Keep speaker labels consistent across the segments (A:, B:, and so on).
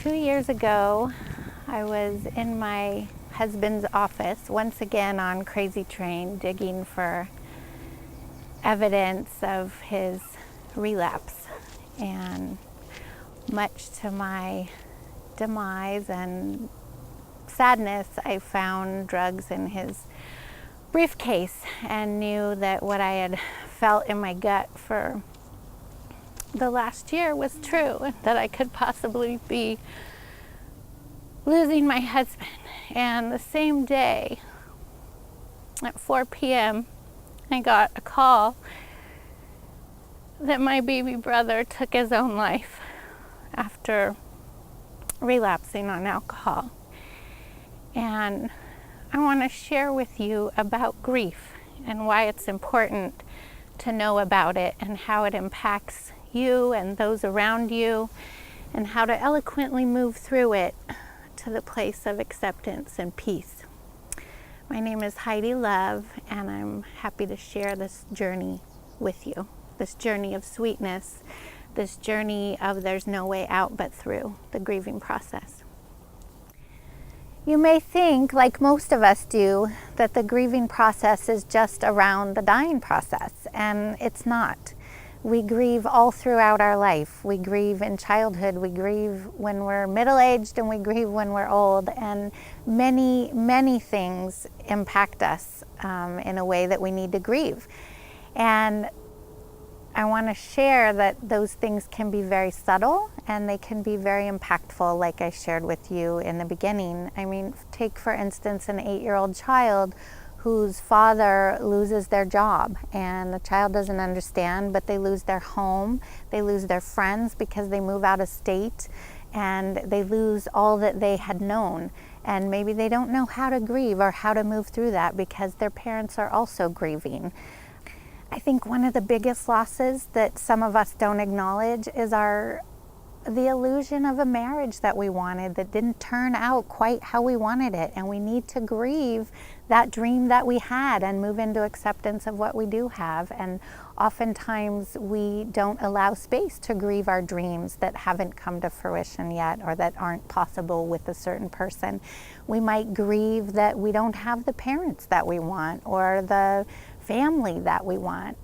A: 2 years ago, I was in my husband's office, once again on Crazy Train, digging for evidence of his relapse. And much to my demise and sadness, I found drugs in his briefcase and knew that what I had felt in my gut for the last year was true, that I could possibly be losing my husband. And the same day at 4 p.m. I got a call that my baby brother took his own life after relapsing on alcohol. And I want to share with you about grief and why it's important to know about it and how it impacts you and those around you, and how to eloquently move through it to the place of acceptance and peace. My name is Heidi Love, and I'm happy to share this journey with you, this journey of sweetness, this journey of there's no way out but through the grieving process. You may think, like most of us do, that the grieving process is just around the dying process, and it's not. We grieve all throughout our life. We grieve in childhood, we grieve when we're middle-aged, and we grieve when we're old, and many, many things impact us in a way that we need to grieve. And I want to share that those things can be very subtle and they can be very impactful, like I shared with you in the beginning. I mean, take for instance an 8-year-old child whose father loses their job, and the child doesn't understand, but they lose their home, they lose their friends because they move out of state, and they lose all that they had known. And maybe they don't know how to grieve or how to move through that because their parents are also grieving. I think one of the biggest losses that some of us don't acknowledge is the illusion of a marriage that we wanted that didn't turn out quite how we wanted it. And we need to grieve that dream that we had and move into acceptance of what we do have. And oftentimes we don't allow space to grieve our dreams that haven't come to fruition yet or that aren't possible with a certain person. We might grieve that we don't have the parents that we want or the family that we want.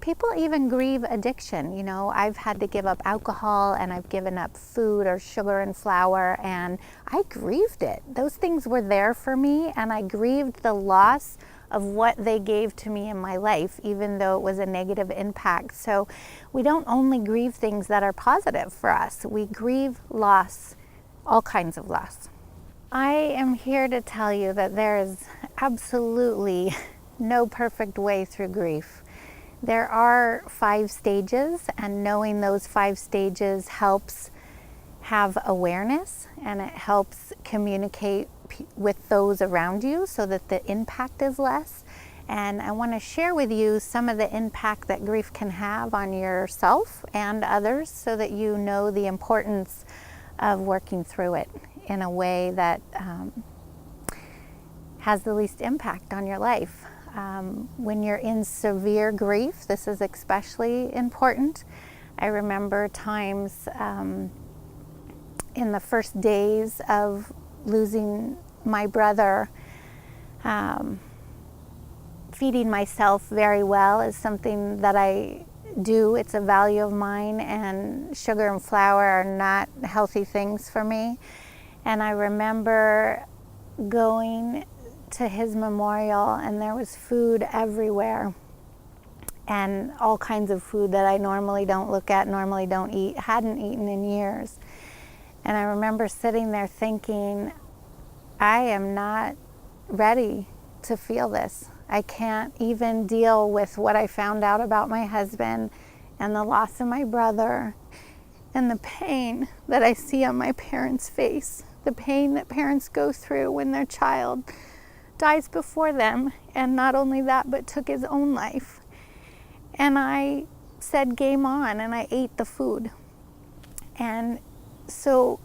A: People even grieve addiction. You know, I've had to give up alcohol and I've given up food or sugar and flour, and I grieved it. Those things were there for me, and I grieved the loss of what they gave to me in my life, even though it was a negative impact. So we don't only grieve things that are positive for us, we grieve loss, all kinds of loss. I am here to tell you that there is absolutely no perfect way through grief. There are 5 stages, and knowing those 5 stages helps have awareness, and it helps communicate with those around you so that the impact is less. And I want to share with you some of the impact that grief can have on yourself and others so that you know the importance of working through it in a way that has the least impact on your life. When you're in severe grief, this is especially important. I remember times in the first days of losing my brother, feeding myself very well is something that I do. It's a value of mine, and sugar and flour are not healthy things for me. And I remember going to his memorial, and there was food everywhere, and all kinds of food that I normally don't look at, normally don't eat, hadn't eaten in years. And I remember sitting there thinking, I am not ready to feel this. I can't even deal with what I found out about my husband and the loss of my brother and the pain that I see on my parents' face, the pain that parents go through when their child dies before them, and not only that, but took his own life. And I said game on, and I ate the food. And so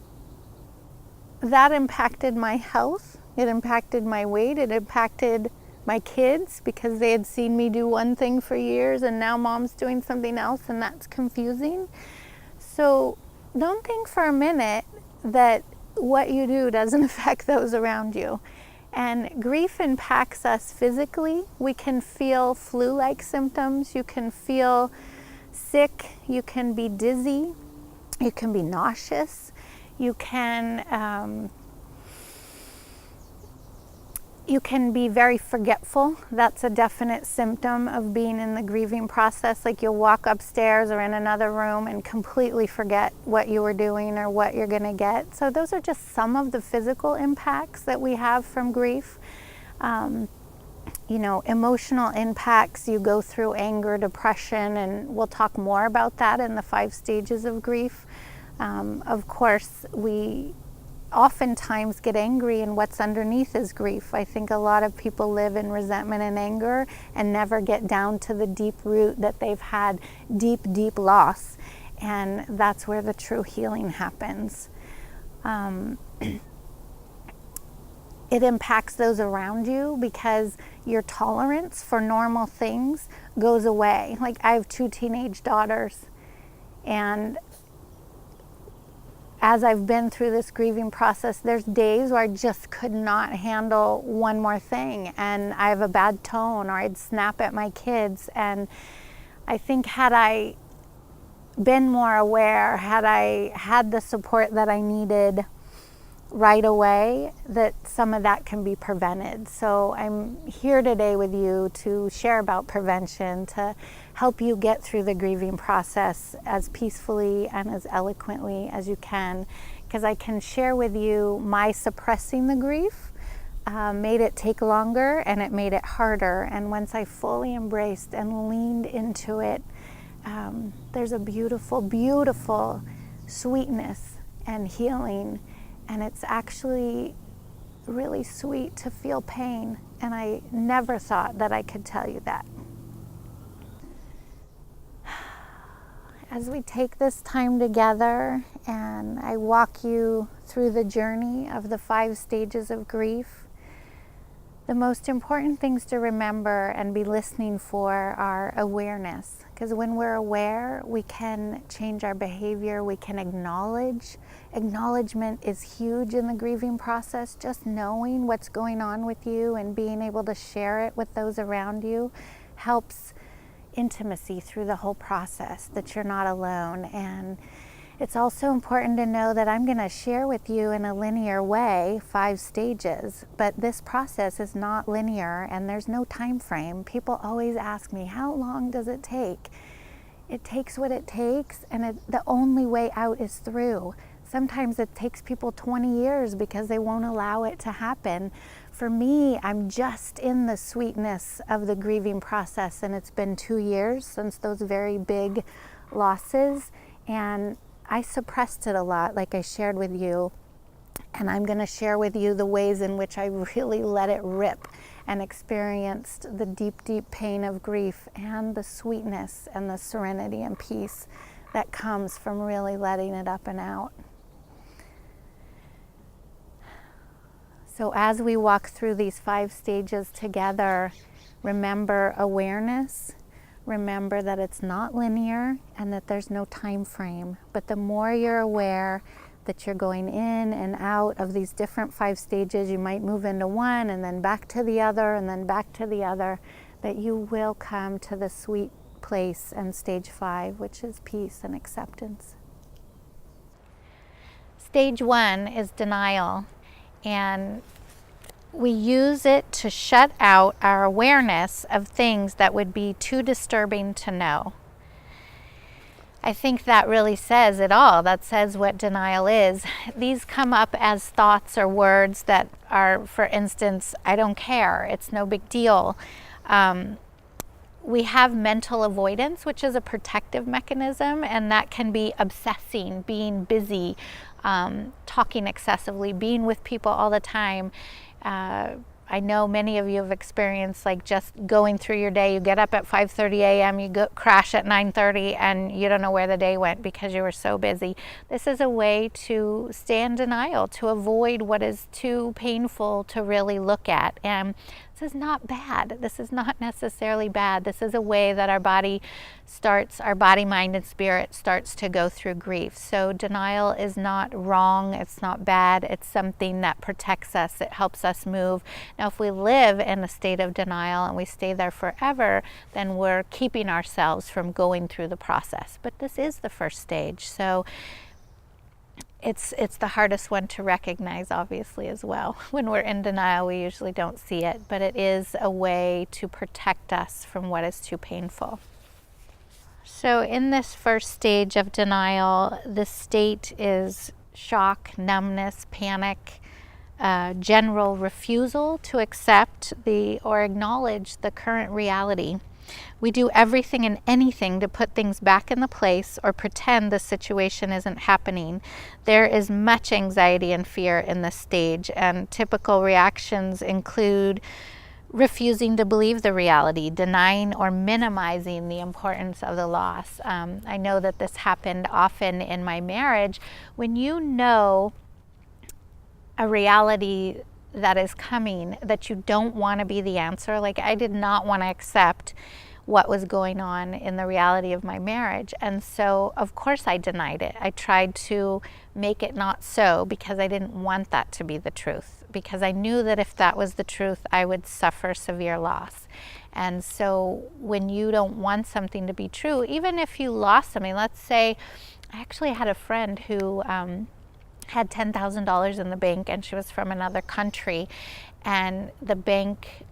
A: that impacted my health, it impacted my weight, it impacted my kids because they had seen me do one thing for years and now mom's doing something else, and that's confusing. So don't think for a minute that what you do doesn't affect those around you. And grief impacts us physically. We can feel flu-like symptoms. You can feel sick. You can be dizzy. You can be nauseous. You can be very forgetful. That's a definite symptom of being in the grieving process. Like you'll walk upstairs or in another room and completely forget what you were doing or what you're going to get. So those are just some of the physical impacts that we have from grief. Emotional impacts, you go through anger, depression, and we'll talk more about that in the 5 stages of grief. Of course, we oftentimes get angry, and what's underneath is grief. I think a lot of people live in resentment and anger and never get down to the deep root that they've had deep, deep loss. And that's where the true healing happens. It impacts those around you because your tolerance for normal things goes away. Like I have 2 teenage daughters, and as I've been through this grieving process, there's days where I just could not handle one more thing, and I have a bad tone, or I'd snap at my kids. And I think had I been more aware, had I had the support that I needed right away, that some of that can be prevented. So I'm here today with you to share about prevention, to help you get through the grieving process as peacefully and as eloquently as you can, because I can share with you my suppressing the grief made it take longer, and it made it harder. And once I fully embraced and leaned into it, there's a beautiful, beautiful sweetness and healing. And it's actually really sweet to feel pain. And I never thought that I could tell you that. As we take this time together and I walk you through the journey of the 5 stages of grief, the most important things to remember and be listening for are awareness. Because when we're aware, we can change our behavior, we can acknowledge. Acknowledgement is huge in the grieving process. Just knowing what's going on with you and being able to share it with those around you helps intimacy through the whole process, that you're not alone. And it's also important to know that I'm going to share with you in a linear way 5 stages, but this process is not linear and there's no time frame. People always ask me, how long does it take? It takes what it takes, and the only way out is through. Sometimes it takes people 20 years because they won't allow it to happen. For me, I'm just in the sweetness of the grieving process, and it's been 2 years since those very big losses, and I suppressed it a lot, like I shared with you, and I'm going to share with you the ways in which I really let it rip and experienced the deep, deep pain of grief and the sweetness and the serenity and peace that comes from really letting it up and out. So as we walk through these 5 stages together, remember awareness. Remember that it's not linear and that there's no time frame. But the more you're aware that you're going in and out of these different 5 stages, you might move into one and then back to the other and then back to the other, that you will come to the sweet place and stage 5, which is peace and acceptance. Stage 1 is denial, and we use it to shut out our awareness of things that would be too disturbing to know. I think that really says it all. That says what denial is. These come up as thoughts or words that are, for instance, I don't care, it's no big deal. We have mental avoidance, which is a protective mechanism, and that can be obsessing, being busy, talking excessively, being with people all the time. I know many of you have experienced like just going through your day. You get up at 5:30 a.m., you go crash at 9:30, and you don't know where the day went because you were so busy. This is a way to stay in denial, to avoid what is too painful to really look at. And This is not bad. This is not necessarily bad. This is a way that our body, mind, and spirit starts to go through grief. So denial is not wrong. It's not bad. It's something that protects us. It helps us move. Now, if we live in a state of denial and we stay there forever, then we're keeping ourselves from going through the process. But this is the first stage. So it's the hardest one to recognize, obviously, as well. When we're in denial, we usually don't see it, but it is a way to protect us from what is too painful. So in this first stage of denial, the state is shock, numbness, panic, general refusal to accept or acknowledge the current reality. We do everything and anything to put things back in the place or pretend the situation isn't happening. There is much anxiety and fear in this stage, and typical reactions include refusing to believe the reality, denying or minimizing the importance of the loss. I know that this happened often in my marriage. When you know a reality that is coming, that you don't want to be the answer. Like, I did not want to accept what was going on in the reality of my marriage. And so, of course, I denied it. I tried to make it not so because I didn't want that to be the truth, because I knew that if that was the truth, I would suffer severe loss. And so when you don't want something to be true, even if you lost something, let's say, I actually had a friend who had $10,000 in the bank, and she was from another country, and the bank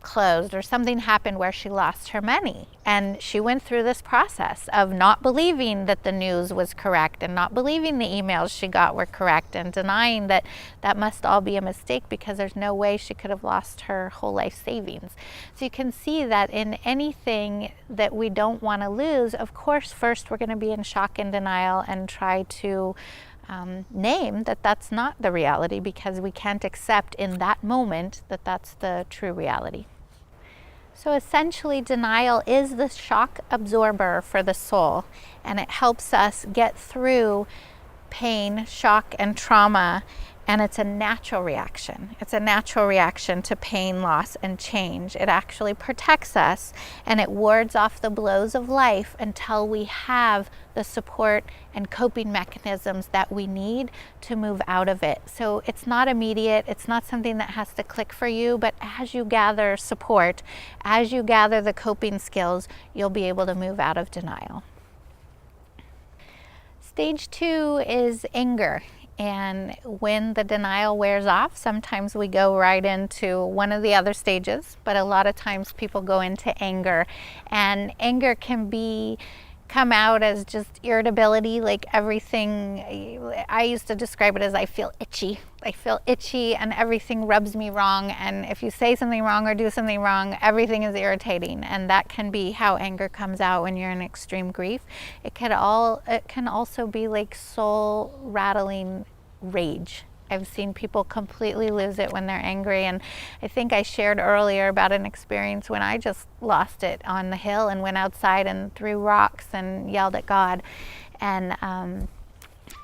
A: closed or something happened where she lost her money. And she went through this process of not believing that the news was correct and not believing the emails she got were correct and denying that that must all be a mistake because there's no way she could have lost her whole life savings. So you can see that in anything that we don't want to lose, of course, first we're going to be in shock and denial and try to name that that's not the reality, because we can't accept in that moment that that's the true reality. So essentially, denial is the shock absorber for the soul, and it helps us get through pain, shock, and trauma. And it's a natural reaction. It's a natural reaction to pain, loss, and change. It actually protects us, and it wards off the blows of life until we have the support and coping mechanisms that we need to move out of it. So it's not immediate. It's not something that has to click for you, but as you gather support, as you gather the coping skills, you'll be able to move out of denial. Stage 2 is anger. And when the denial wears off, sometimes we go right into one of the other stages, but a lot of times people go into anger. And anger can come out as just irritability, like everything. I used to describe it as I feel itchy. I feel itchy and everything rubs me wrong. And if you say something wrong or do something wrong, everything is irritating. And that can be how anger comes out when you're in extreme grief. It can also be like soul rattling rage. I've seen people completely lose it when they're angry, and I think I shared earlier about an experience when I just lost it on the hill and went outside and threw rocks and yelled at God. And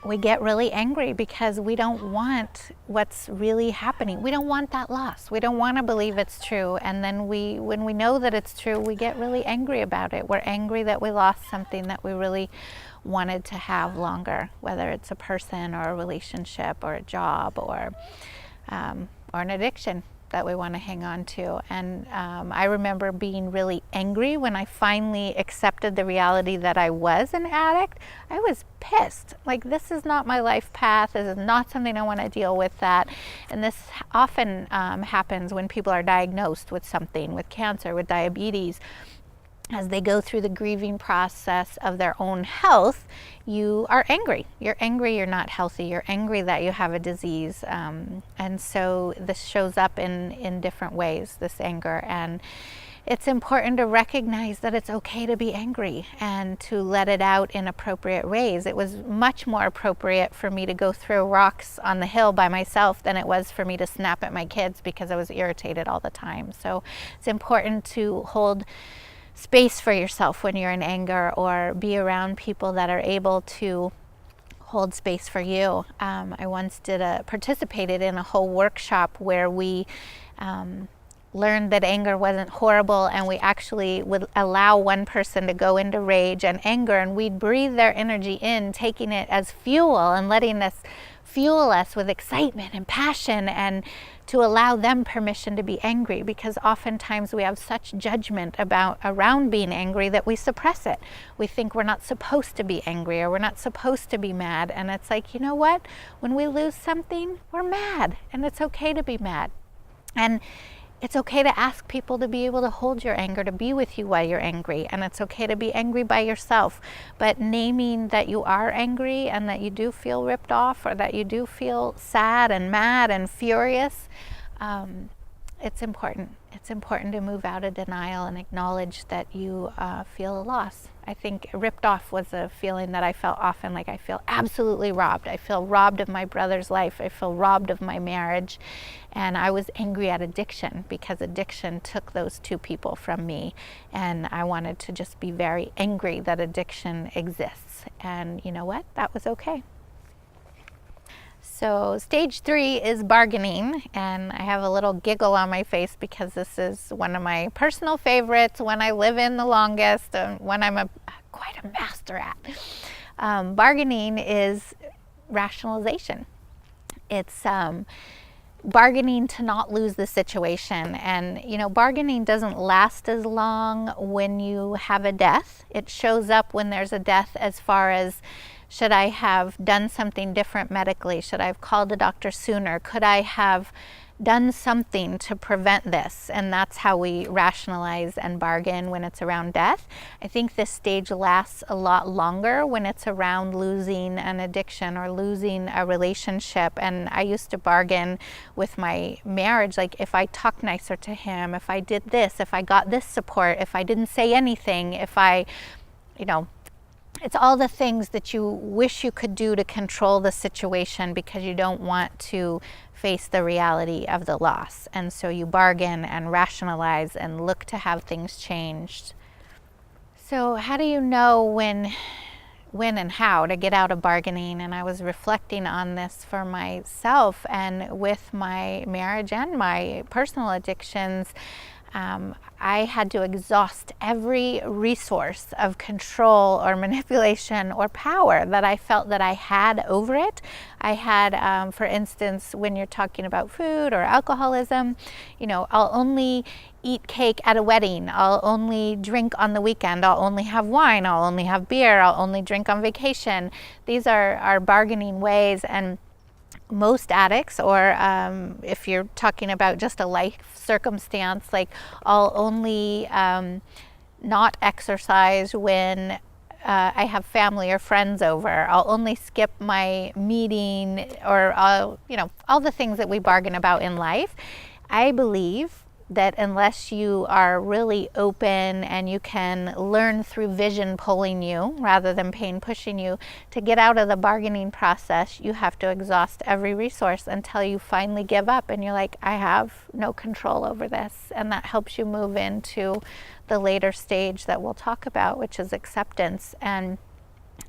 A: we get really angry because we don't want what's really happening. We don't want that loss. We don't want to believe it's true. And then when we know that it's true, we get really angry about it. We're angry that we lost something that we really wanted to have longer, whether it's a person or a relationship or a job or an addiction that we want to hang on to. And I remember being really angry when I finally accepted the reality that I was an addict. I was pissed. Like, this is not my life path. This is not something I want to deal with that. And this often happens when people are diagnosed with something, with cancer, with diabetes. As they go through the grieving process of their own health, you are angry. You're angry you're not healthy. You're angry that you have a disease. And so this shows up in different ways, this anger. And it's important to recognize that it's okay to be angry and to let it out in appropriate ways. It was much more appropriate for me to go throw rocks on the hill by myself than it was for me to snap at my kids because I was irritated all the time. So it's important to hold space for yourself when you're in anger, or be around people that are able to hold space for you. I once participated in a whole workshop where we learned that anger wasn't horrible, and we actually would allow one person to go into rage and anger, and we'd breathe their energy in, taking it as fuel and letting this fuel us with excitement and passion, and to allow them permission to be angry, because oftentimes we have such judgment around being angry that we suppress it. We think we're not supposed to be angry, or we're not supposed to be mad, and it's like, you know what? When we lose something, we're mad, and it's okay to be mad. And it's okay to ask people to be able to hold your anger, to be with you while you're angry. And it's okay to be angry by yourself. But naming that you are angry and that you do feel ripped off, or that you do feel sad and mad and furious, it's important. It's important to move out of denial and acknowledge that you feel a loss. I think ripped off was a feeling that I felt often, like I feel absolutely robbed. I feel robbed of my brother's life. I feel robbed of my marriage. And I was angry at addiction, because addiction took those two people from me. And I wanted to just be very angry that addiction exists. And you know what? That was okay. So stage 3 is bargaining, and I have a little giggle on my face because this is one of my personal favorites, one I live in the longest, and one I'm quite a master at. Bargaining is rationalization. It's bargaining to not lose the situation. And you know, bargaining doesn't last as long when you have a death. It shows up when there's a death, as far as, should I have done something different medically? Should I have called the doctor sooner? Could I have done something to prevent this? And that's how we rationalize and bargain when it's around death. I think this stage lasts a lot longer when it's around losing an addiction or losing a relationship. And I used to bargain with my marriage, like, if I talked nicer to him, if I did this, if I got this support, if I didn't say anything, if I, you know, it's all the things that you wish you could do to control the situation, because you don't want to face the reality of the loss. And so you bargain and rationalize and look to have things changed. So how do you know when and how to get out of bargaining? And I was reflecting on this for myself, and with my marriage and my personal addictions, I had to exhaust every resource of control or manipulation or power that I felt that I had over it. I had, for instance, when you're talking about food or alcoholism, you know, I'll only eat cake at a wedding. I'll only drink on the weekend. I'll only have wine. I'll only have beer. I'll only drink on vacation. These are bargaining ways. And most addicts, or if you're talking about just a life circumstance, like, I'll only not exercise when I have family or friends over. I'll only skip my meeting, or I'll, you know, all the things that we bargain about in life. I believe that unless you are really open and you can learn through vision pulling you rather than pain pushing you, to get out of the bargaining process, you have to exhaust every resource until you finally give up and you're like, I have no control over this. And that helps you move into the later stage that we'll talk about, which is acceptance. And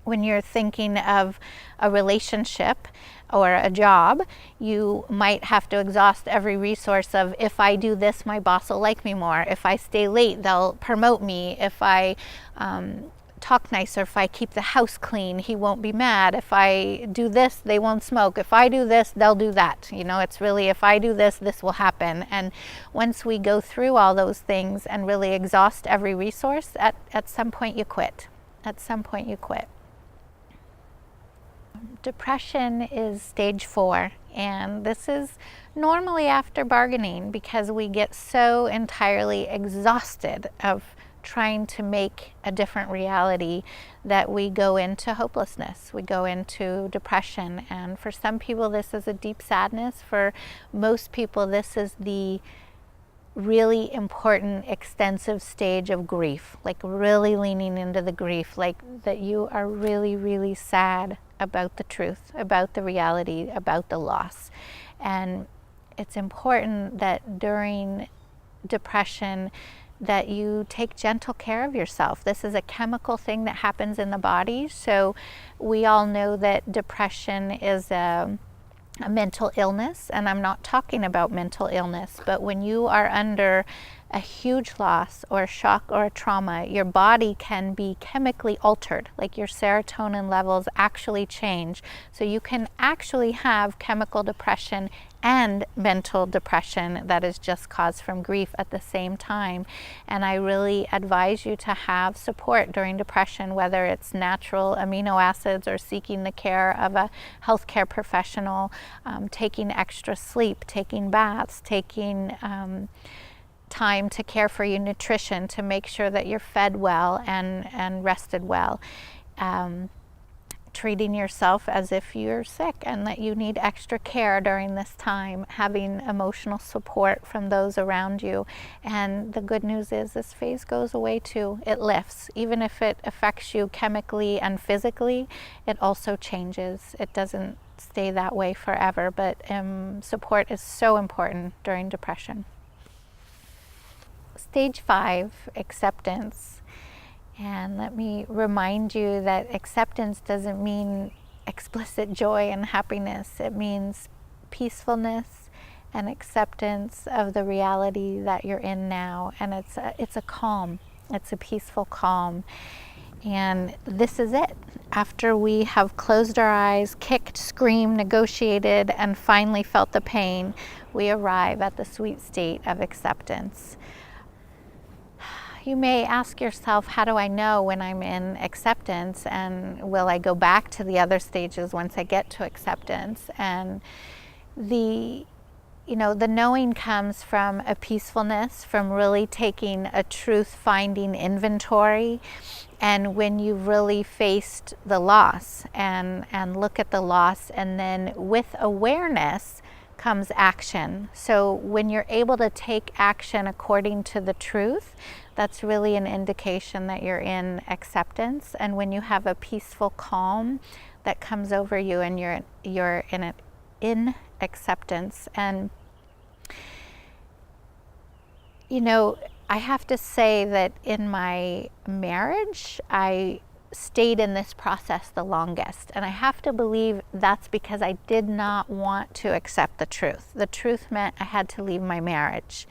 A: when you're thinking of a relationship or a job, you might have to exhaust every resource of, if I do this, my boss will like me more. If I stay late, they'll promote me. If I talk nicer, if I keep the house clean, he won't be mad. If I do this, they won't smoke. If I do this, they'll do that. You know, it's really, if I do this, this will happen. And once we go through all those things and really exhaust every resource, at some point you quit. At some point you quit. Depression is stage 4, and this is normally after bargaining, because we get so entirely exhausted of trying to make a different reality that we go into hopelessness. We go into depression, and for some people this is a deep sadness. For most people this is the really important, extensive stage of grief, like really leaning into the grief, like that you are really, really sad about the truth, about the reality, about the loss. And it's important that during depression that you take gentle care of yourself. This is a chemical thing that happens in the body. So we all know that depression is a a mental illness, and I'm not talking about mental illness, but when you are under a huge loss or a shock or a trauma, your body can be chemically altered, like your serotonin levels actually change. So you can actually have chemical depression and mental depression that is just caused from grief at the same time. And I really advise you to have support during depression, whether it's natural amino acids or seeking the care of a healthcare professional, taking extra sleep, taking baths, taking time to care for your nutrition, to make sure that you're fed well and rested well. Treating yourself as if you're sick and that you need extra care during this time, having emotional support from those around you. And the good news is this phase goes away too. It lifts. Even if it affects you chemically and physically, it also changes. It doesn't stay that way forever, but support is so important during depression. Stage 5, acceptance. And let me remind you that acceptance doesn't mean explicit joy and happiness. It means peacefulness and acceptance of the reality that you're in now. And it's a calm. It's a peaceful calm. And this is it. After we have closed our eyes, kicked, screamed, negotiated, and finally felt the pain, we arrive at the sweet state of acceptance. You may ask yourself, how do I know when I'm in acceptance, and will I go back to the other stages once I get to acceptance? And the knowing comes from a peacefulness, from really taking a truth-finding inventory, and when you've really faced the loss and look at the loss, and then with awareness comes action. So when you're able to take action according to the truth, that's really an indication that you're in acceptance. And when you have a peaceful calm that comes over you and you're in acceptance. And I have to say that in my marriage, I stayed in this process the longest. And I have to believe that's because I did not want to accept the truth. The truth meant I had to leave my marriage.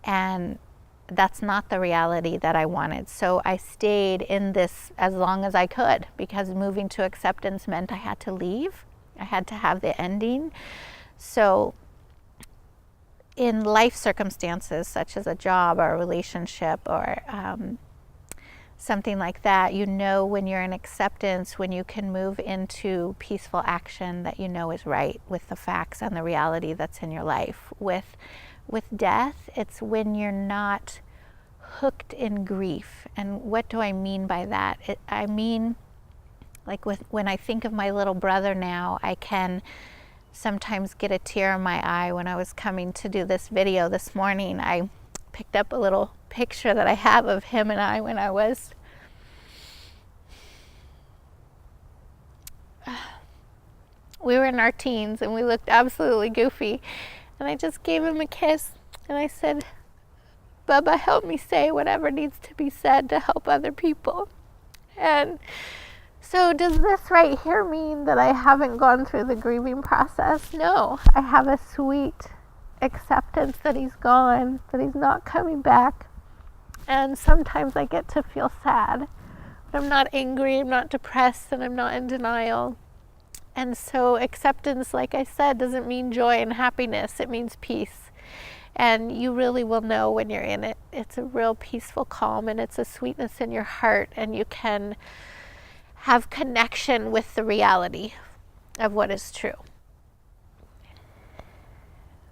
A: And that's not the reality that I wanted. So I stayed in this as long as I could, because moving to acceptance meant I had to leave. I had to have the ending. So in life circumstances, such as a job or a relationship or something like that, when you're in acceptance, when you can move into peaceful action that is right with the facts and the reality that's in your life. With death, it's when you're not hooked in grief. And what do I mean by that? I mean, like when I think of my little brother now, I can sometimes get a tear in my eye. When I was coming to do this video this morning, I picked up a little picture that I have of him and I when I was we were in our teens, and we looked absolutely goofy. And I just gave him a kiss, and I said, Bubba, help me say whatever needs to be said to help other people. And so does this right here mean that I haven't gone through the grieving process? No, I have a sweet acceptance that he's gone, that he's not coming back. And sometimes I get to feel sad, but I'm not angry, I'm not depressed, and I'm not in denial. And so acceptance, like I said, doesn't mean joy and happiness. It means peace. And you really will know when you're in it. It's a real peaceful calm, and it's a sweetness in your heart, and you can have connection with the reality of what is true.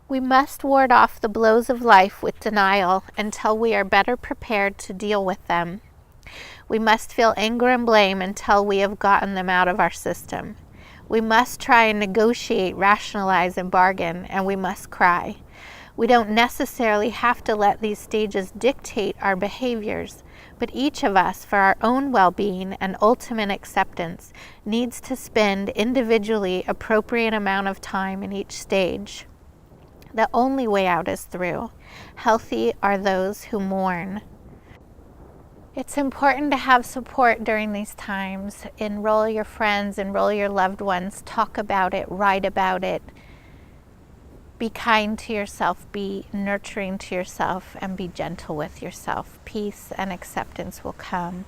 A: We must ward off the blows of life with denial until we are better prepared to deal with them. We must feel anger and blame until we have gotten them out of our system. We must try and negotiate, rationalize, and bargain, and we must cry. We don't necessarily have to let these stages dictate our behaviors, but each of us, for our own well-being and ultimate acceptance, needs to spend individually appropriate amount of time in each stage. The only way out is through. Healthy are those who mourn. It's important to have support during these times. Enroll your friends, enroll your loved ones, talk about it, write about it, be kind to yourself, be nurturing to yourself, and be gentle with yourself. Peace and acceptance will come.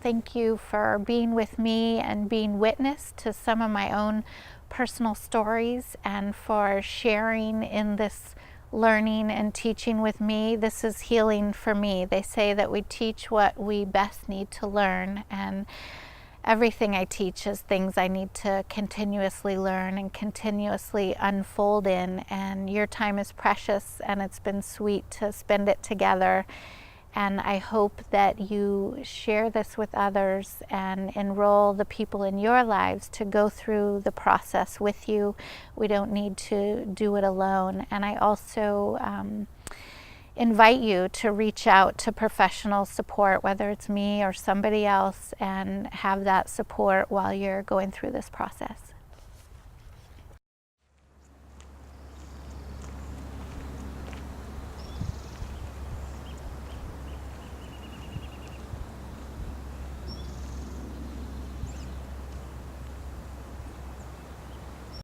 A: Thank you for being with me and being witness to some of my own personal stories, and for sharing in this learning and teaching with me. This is healing for me. They say that we teach what we best need to learn, and everything I teach is things I need to continuously learn and continuously unfold in. And your time is precious, and it's been sweet to spend it together. And I hope that you share this with others and enroll the people in your lives to go through the process with you. We don't need to do it alone. And I also invite you to reach out to professional support, whether it's me or somebody else, and have that support while you're going through this process.